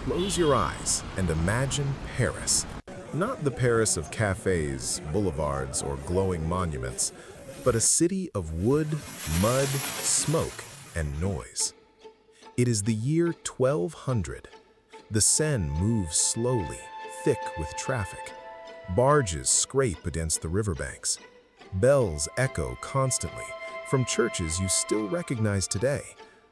Close your eyes and imagine Paris. Not the Paris of cafes, boulevards, or glowing monuments, but a city of wood, mud, smoke, and noise. It is the year 1200. The Seine moves slowly, thick with traffic. Barges scrape against the riverbanks. Bells echo constantly from churches you still recognize today,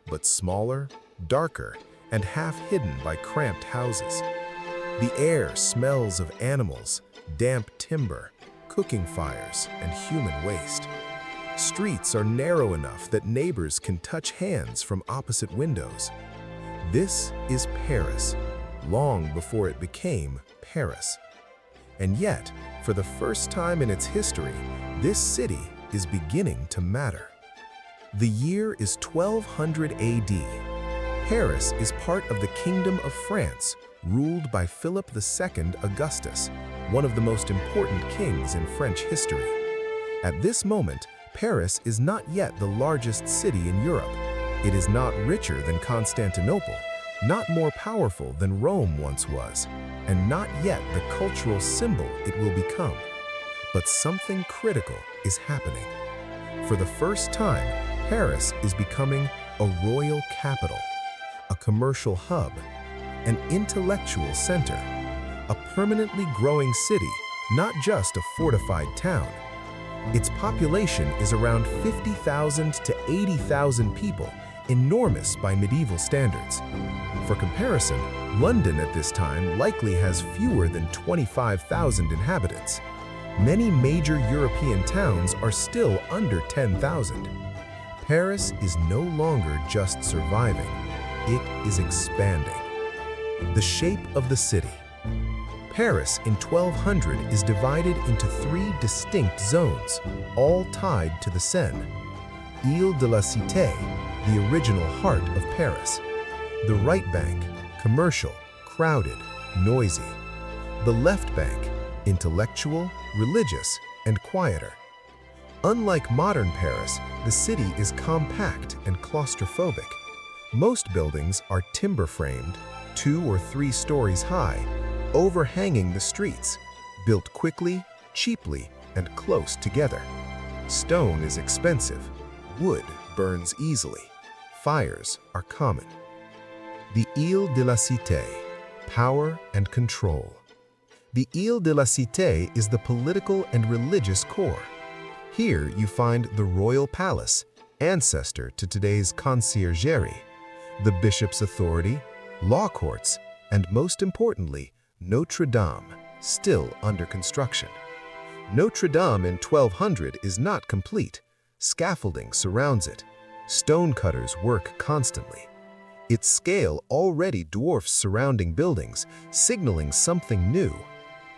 but smaller, darker, and half hidden by cramped houses. The air smells of animals, damp timber, cooking fires, and human waste. Streets are narrow enough that neighbors can touch hands from opposite windows. This is Paris, long before it became Paris. And yet, for the first time in its history, this city is beginning to matter. The year is 1200 AD. Paris is part of the Kingdom of France, ruled by Philip II Augustus, one of the most important kings in French history. At this moment, Paris is not yet the largest city in Europe. It is not richer than Constantinople, not more powerful than Rome once was, and not yet the cultural symbol it will become. But something critical is happening. For the first time, Paris is becoming a royal capital, a commercial hub, an intellectual center, a permanently growing city, not just a fortified town. Its population is around 50,000 to 80,000 people, enormous by medieval standards. For comparison, London at this time likely has fewer than 25,000 inhabitants. Many major European towns are still under 10,000. Paris is no longer just surviving. It is expanding. The shape of the city. Paris in 1200 is divided into three distinct zones, all tied to the Seine. Ile de la Cité, the original heart of Paris. The right bank, commercial, crowded, noisy. The left bank, intellectual, religious, and quieter. Unlike modern Paris, the city is compact and claustrophobic. Most buildings are timber-framed, 2 or 3 stories high, overhanging the streets, built quickly, cheaply, and close together. Stone is expensive. Wood burns easily. Fires are common. The Ile de la Cité, power and control. The Ile de la Cité is the political and religious core. Here you find the royal palace, ancestor to today's conciergerie, the bishop's authority, law courts, and most importantly, Notre Dame, still under construction. Notre Dame in 1200 is not complete. Scaffolding surrounds it. Stonecutters work constantly. Its scale already dwarfs surrounding buildings, signaling something new.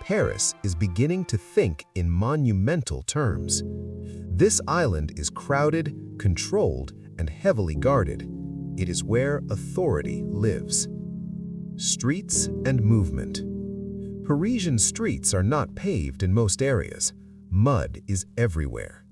Paris is beginning to think in monumental terms. This island is crowded, controlled, and heavily guarded. It is where authority lives. Streets and movement. Parisian streets are not paved in most areas. Mud is everywhere.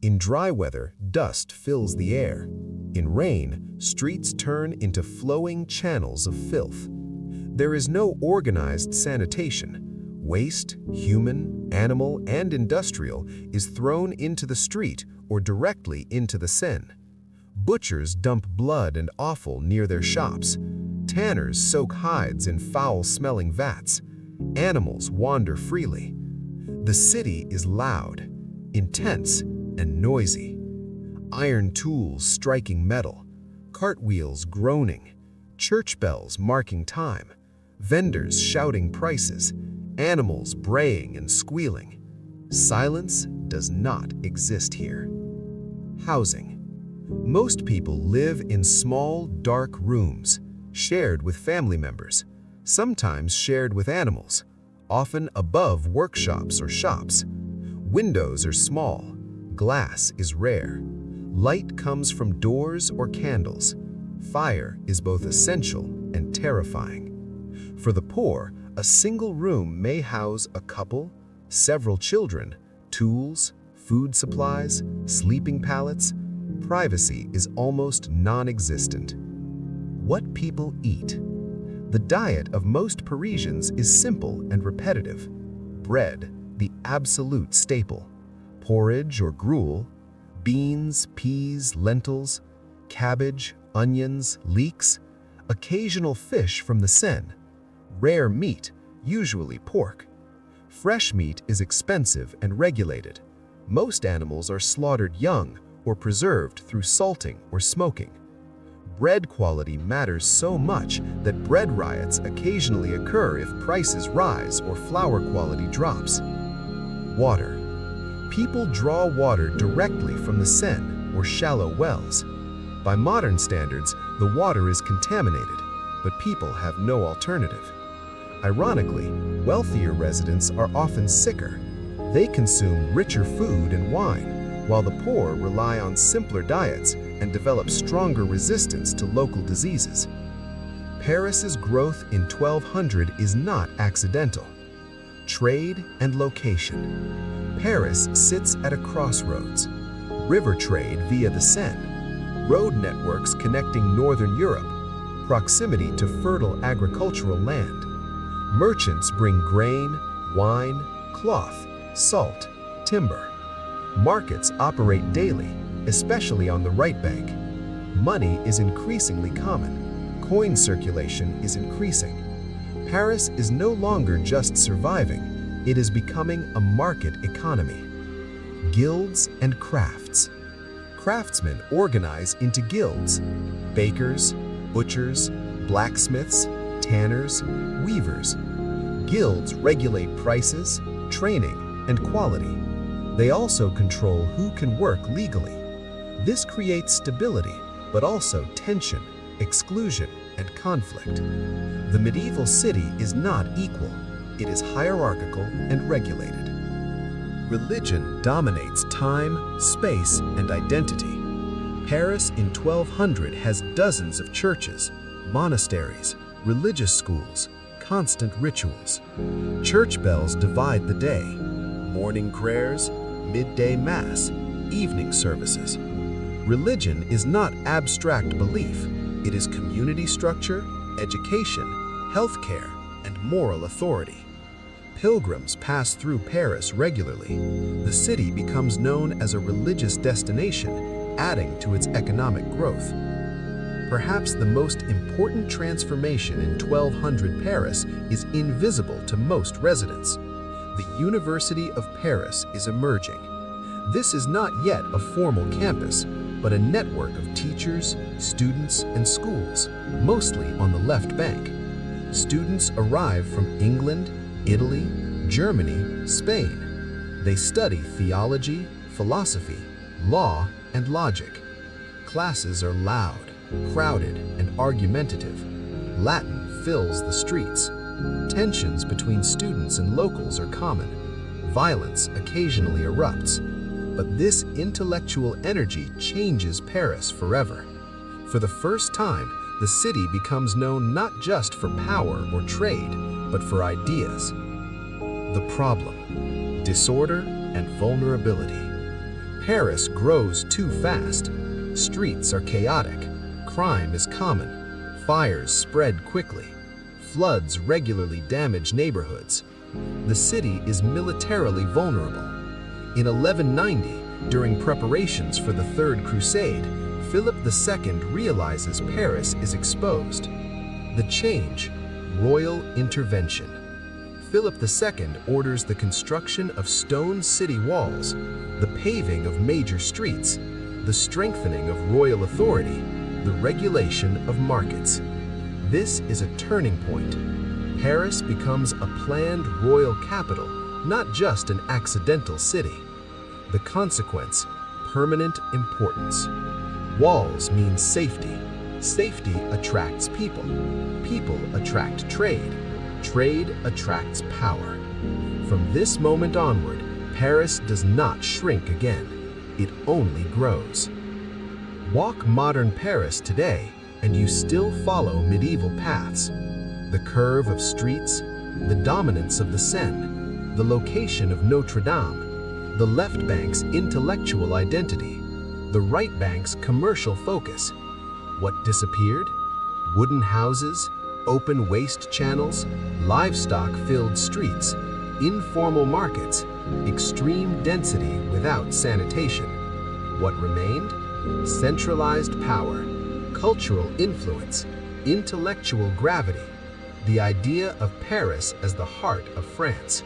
In dry weather, dust fills the air. In rain, streets turn into flowing channels of filth. There is no organized sanitation. Waste, human, animal, and industrial, is thrown into the street or directly into the Seine. Butchers dump blood and offal near their shops. Tanners soak hides in foul-smelling vats. Animals wander freely. The city is loud, intense, and noisy. Iron tools striking metal, cartwheels groaning, church bells marking time, vendors shouting prices, animals braying and squealing. Silence does not exist here. Housing. Most people live in small, dark rooms, shared with family members, sometimes shared with animals, often above workshops or shops. Windows are small. Glass is rare. Light comes from doors or candles. Fire is both essential and terrifying. For the poor, a single room may house a couple, several children, tools, food supplies, sleeping pallets. Privacy is almost non-existent. What people eat. The diet of most Parisians is simple and repetitive. Bread, the absolute staple. Porridge or gruel, beans, peas, lentils, cabbage, onions, leeks, occasional fish from the Seine, rare meat, usually pork. Fresh meat is expensive and regulated. Most animals are slaughtered young or preserved through salting or smoking. Bread quality matters so much that bread riots occasionally occur if prices rise or flour quality drops. Water. People draw water directly from the Seine or shallow wells. By modern standards, the water is contaminated, but people have no alternative. Ironically, wealthier residents are often sicker. They consume richer food and wine, while the poor rely on simpler diets and develop stronger resistance to local diseases. Paris's growth in 1200 is not accidental. Trade and location. Paris sits at a crossroads. River trade via the Seine, road networks connecting northern Europe, proximity to fertile agricultural land. Merchants bring grain, wine, cloth, salt, timber. Markets operate daily, especially on the right bank. Money is increasingly common. Coin circulation is increasing. Paris is no longer just surviving, it is becoming a market economy. Guilds and crafts. Craftsmen organize into guilds. Bakers, butchers, blacksmiths, tanners, weavers. Guilds regulate prices, training, and quality. They also control who can work legally. This creates stability, but also tension, exclusion, and conflict. The medieval city is not equal. It is hierarchical and regulated. Religion dominates time, space, and identity. Paris in 1200 has dozens of churches, monasteries, religious schools, constant rituals. Church bells divide the day. Morning prayers, midday mass, evening services. Religion is not abstract belief. It is community structure, education, healthcare, and moral authority. Pilgrims pass through Paris regularly. The city becomes known as a religious destination, adding to its economic growth. Perhaps the most important transformation in 1200 Paris is invisible to most residents. The University of Paris is emerging. This is not yet a formal campus, but a network of teachers, students, and schools, mostly on the left bank. Students arrive from England, Italy, Germany, Spain. They study theology, philosophy, law, and logic. Classes are loud, crowded, and argumentative. Latin fills the streets. Tensions between students and locals are common. Violence occasionally erupts. But this intellectual energy changes Paris forever. For the first time, the city becomes known not just for power or trade, but for ideas. The problem: disorder and vulnerability. Paris grows too fast. Streets are chaotic. Crime is common. Fires spread quickly. Floods regularly damage neighborhoods. The city is militarily vulnerable. In 1190, during preparations for the Third Crusade, Philip II realizes Paris is exposed. The change: royal intervention. Philip II orders the construction of stone city walls, the paving of major streets, the strengthening of royal authority, the regulation of markets. This is a turning point. Paris becomes a planned royal capital, not just an accidental city. The consequence: permanent importance. Walls mean safety. Safety attracts people. People attract trade. Trade attracts power. From this moment onward, Paris does not shrink again. It only grows. Walk modern Paris today, and you still follow medieval paths. The curve of streets, the dominance of the Seine, the location of Notre Dame, the left bank's intellectual identity, the right bank's commercial focus. What disappeared? Wooden houses, Open waste channels, livestock-filled streets, informal markets, extreme density without sanitation. What remained? Centralized power, cultural influence, intellectual gravity, the idea of Paris as the heart of France.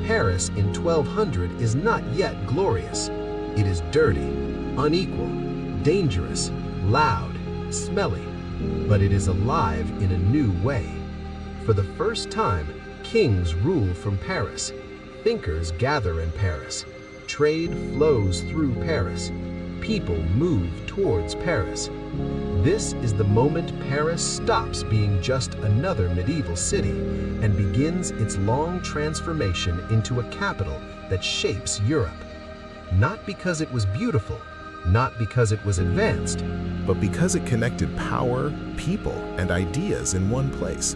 Paris in 1200 is not yet glorious. It is dirty, unequal, dangerous, loud, smelly, but it is alive in a new way. For the first time, kings rule from Paris. Thinkers gather in Paris. Trade flows through Paris. People move towards Paris. This is the moment Paris stops being just another medieval city and begins its long transformation into a capital that shapes Europe. Not because it was beautiful, not because it was advanced, but because it connected power, people, and ideas in one place.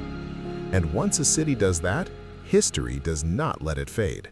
And once a city does that, history does not let it fade.